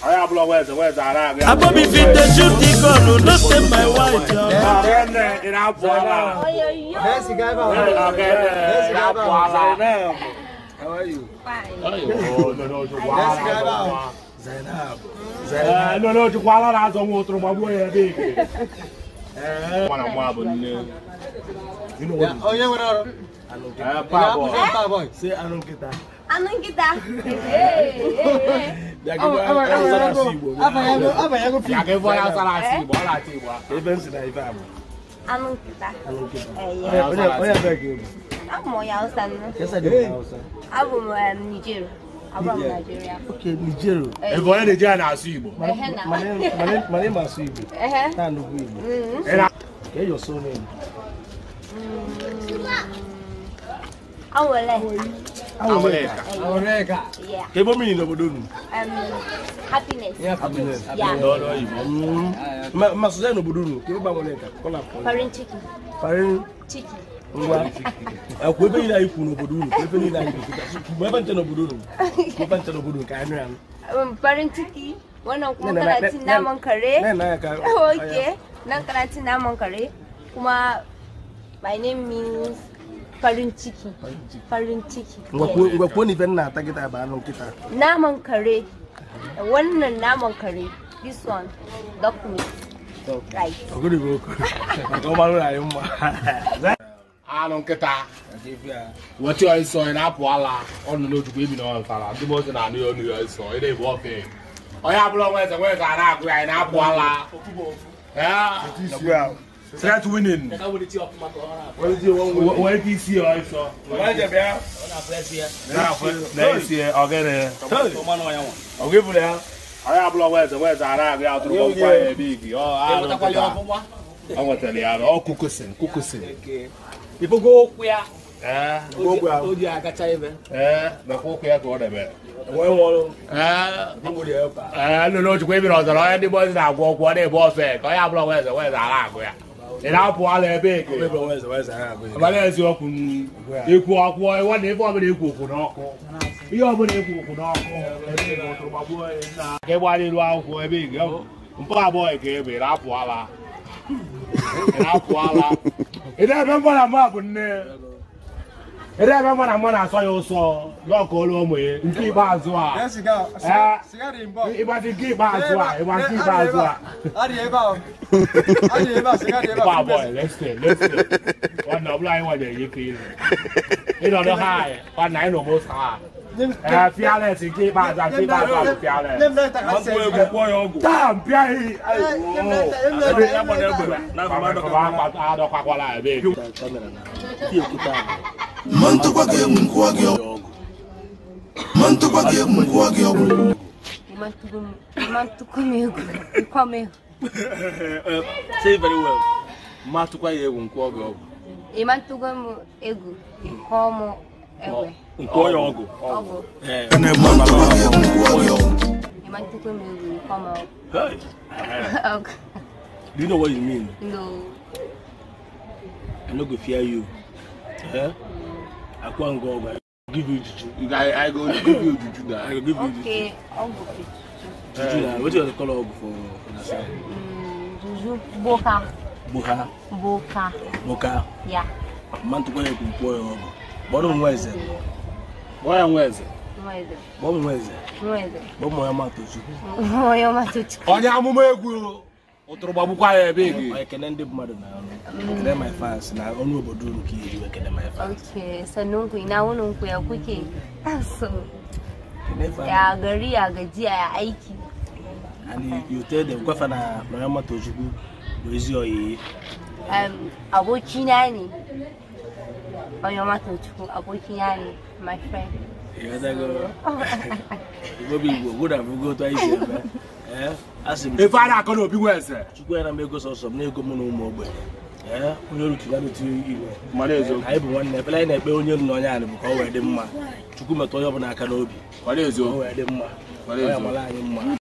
I have where's the I probably fit the shoot the gun, not take my wife. in our how are you? Fine. No, to Kuala don't go through my way. One of my you know what? Oh, yeah, what say, I don't get that. I don't get that. Nigeria. Okay, Nigeria. If I Nigeria, I see you. My name is Sibu. Okay, your surname. Awoleka. Yeah. Can you mean Obodun? Happiness. Happiness. Yeah. Masuza no Obodun. Can you Awoleka? Foreign chicken. Foreign chicken. Kwebe ina iku no Obodun. Kwebe ina iku. Kwebe nteno Obodun. Kwebe nteno Obodun ka anu an. Foreign chicken. Wannan kuma kana cin naman kare. Okay. Nan kana cin naman kare. Kuma my name means farin ciki. Farin ciki. Ngwa ni ben na ta kita ba non kita. Naman kare. Wannan naman kare. This one dog meat. Right. Ogudi go. Ko ma ra yum ma. Non kita. What you saw in Apwala on the to baby no fala. The most na no no so e dey bo fe. Oya blow where's na go in Apwala. Yeah. Start winning. What is this here also? What is it? Next year, I'll get it. I'll give you that. I have where's I out to go quiet big. Oh, I want to tell you, all cooking. People go where? Go where? Oh, yeah, I got time. The cook here go there. Well, I don't know to wait on the line. The boys now go what they both say. I have where's I like. And I'll pull a big. But as you open, you walk away one day for the cook. You open the cook. Get what you want for a big girl. Boy gave it up. Voila. And up. Voila. It doesn't matter about it. It doesn't matter what I saw you saw. Look all over me. Keep as well. Yes, you go. It was a keep as well. It was keep as well. Boy, let's see. One of line one day you feel. You don't know high. One night almost high. Fearless, you keep as I keep as fearless. Damn, Pierre. Say very well. Matukwa yegu nkwogo. Imantugo egu. Komo ewe. Nkwoyo ogo. Ogo. Imantugo egu komo. Hey. Ogo. Do you know what you mean? No. I no go fear you. Eh? I can't go over. Give you juju. I go give you juju. I go give you juju. Okay, Ogo. Juju. What is the color Ogo for Nasa? Juju boka. Boka. Boka. Boka. Yeah. Man to go and employ Ogo. But Nwaeze. Why Nwaeze? Nwaeze. But Nwaeze. Nwaeze. But Onyeoma Tochukwu. Onyeoma Tochukwu. Onyeama egwu. Otoroba bukwa ya big. I can end up mad now. Can my fans na onu obodo nke you can my fans. Okay, so nunku ina wonun ku ya kuke. So. Ya gari ya gajiya ya aiki. And you tell them kwa na Onyeoma Tochukwu wezi oyi. Abokina ne. Onyeoma Tochukwu abokina ne, my friend. You gotta go. You be good and go to easy. If I not gonna be worse, you go and make us some new common mobile. Onye rukiga n'otu iwe mana ezo anyị bụ nwanne ebe anyị na-ekpe onye nọ anya anyị bụ ka ọ wee dị mma Chukwu metụ onye ọbụla aka n'obi mana ezo o wee dị mma mana ezo anyị mma